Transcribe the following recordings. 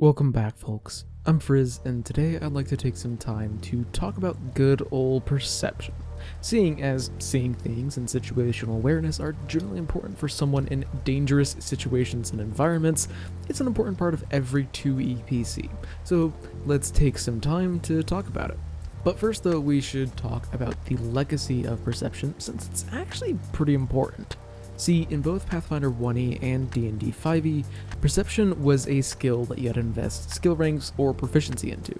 Welcome back, folks. I'm Frizz, and today I'd like to take some time to talk about good old perception, seeing as seeing things and situational awareness are generally important for someone in dangerous situations and environments. It's an important part of every 2E PC, so let's take some time to talk about it. But first though, we should talk about the legacy of perception, since it's actually pretty important. See, in both Pathfinder 1e and D&D 5e, perception was a skill that you had to invest skill ranks or proficiency into.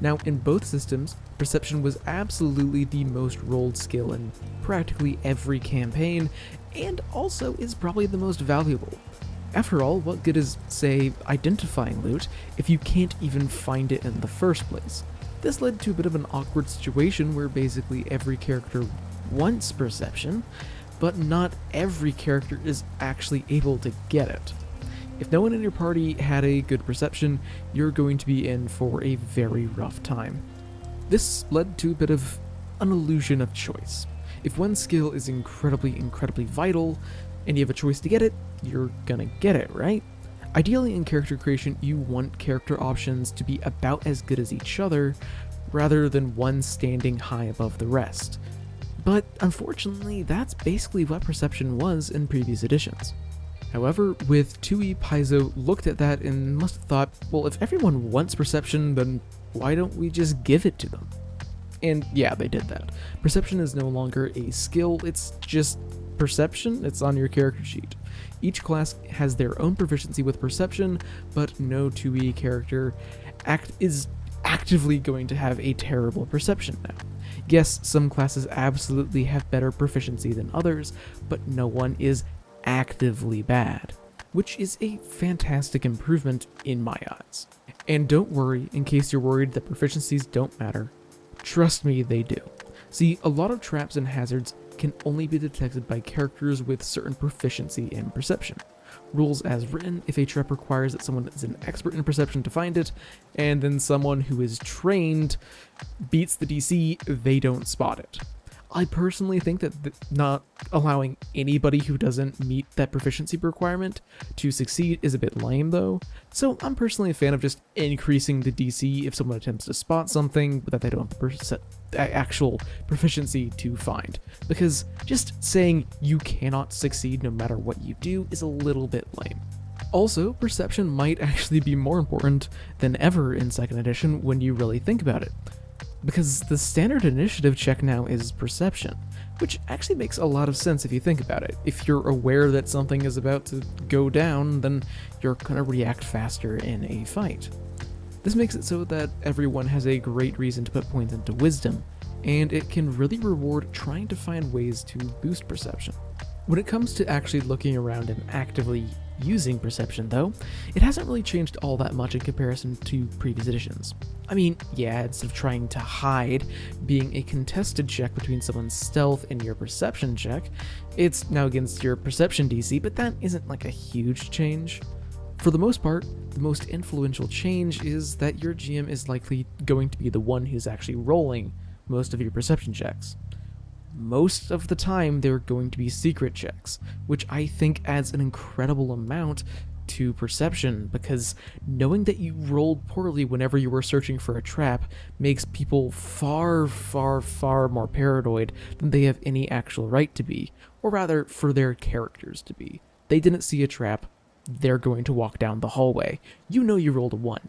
Now, in both systems, perception was absolutely the most rolled skill in practically every campaign, and also is probably the most valuable. After all, what good is, say, identifying loot if you can't even find it in the first place? This led to a bit of an awkward situation where basically every character wants perception, but not every character is actually able to get it. If no one in your party had a good perception, you're going to be in for a very rough time. This led to a bit of an illusion of choice. If one skill is incredibly vital, and you have a choice to get it, you're gonna get it, right? Ideally in character creation, you want character options to be about as good as each other, rather than one standing high above the rest. But unfortunately, that's basically what perception was in previous editions. However, with 2E, Paizo looked at that and must have thought, well, if everyone wants perception, then why don't we just give it to them? And yeah, they did that. Perception is no longer a skill, it's just perception, it's on your character sheet. Each class has their own proficiency with perception, but no 2E character is actively going to have a terrible perception now. Yes, some classes absolutely have better proficiency than others, but no one is actively bad, which is a fantastic improvement in my eyes. And don't worry, in case you're worried that proficiencies don't matter, trust me, they do. See, a lot of traps and hazards can only be detected by characters with certain proficiency in perception. Rules as written if a trap requires that someone is an expert in perception to find it, and then someone who is trained beats the DC, they don't spot it. I personally think that not allowing anybody who doesn't meet that proficiency requirement to succeed is a bit lame though, so I'm personally a fan of just increasing the DC if someone attempts to spot something that they don't have actual proficiency to find, because just saying you cannot succeed no matter what you do is a little bit lame. Also, perception might actually be more important than ever in 2nd edition when you really think about it, because the standard initiative check now is perception, which actually makes a lot of sense if you think about it. If you're aware that something is about to go down, then you're gonna react faster in a fight. This makes it so that everyone has a great reason to put points into wisdom, and it can really reward trying to find ways to boost perception. When it comes to actually looking around and actively using perception though, it hasn't really changed all that much in comparison to previous editions. I mean, yeah, instead of trying to hide being a contested check between someone's stealth and your perception check, it's now against your perception DC, but that isn't like a huge change. For the most part, the most influential change is that your GM is likely going to be the one who's actually rolling most of your perception checks. Most of the time, they're going to be secret checks, which I think adds an incredible amount to perception, because knowing that you rolled poorly whenever you were searching for a trap makes people far more paranoid than they have any actual right to be, or rather, for their characters to be. They didn't see a trap, they're going to walk down the hallway. You know you rolled a 1.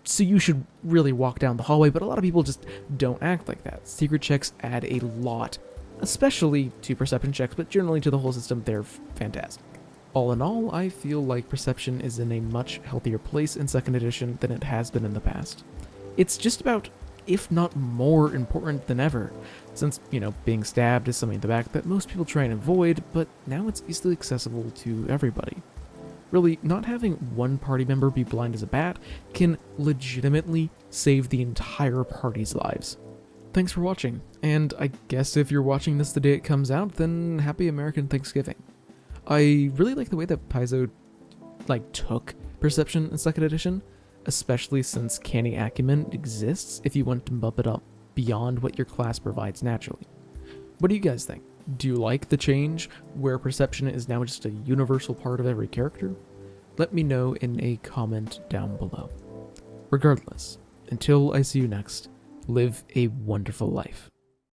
So you should really walk down the hallway, but a lot of people just don't act like that. Secret checks add a lot, especially to perception checks, but generally to the whole system, they're fantastic. All in all, I feel like perception is in a much healthier place in 2nd edition than it has been in the past. It's just about, if not more important than ever, since, being stabbed is something in the back that most people try and avoid, but now it's easily accessible to everybody. Really, not having one party member be blind as a bat can legitimately save the entire party's lives. Thanks for watching, and I guess if you're watching this the day it comes out, then happy American Thanksgiving. I really like the way that Paizo, took perception in 2nd edition, especially since canny acumen exists if you want to bump it up beyond what your class provides naturally. What do you guys think? Do you like the change where perception is now just a universal part of every character? let me know in a comment down below. Regardless, until I see you next, live a wonderful life.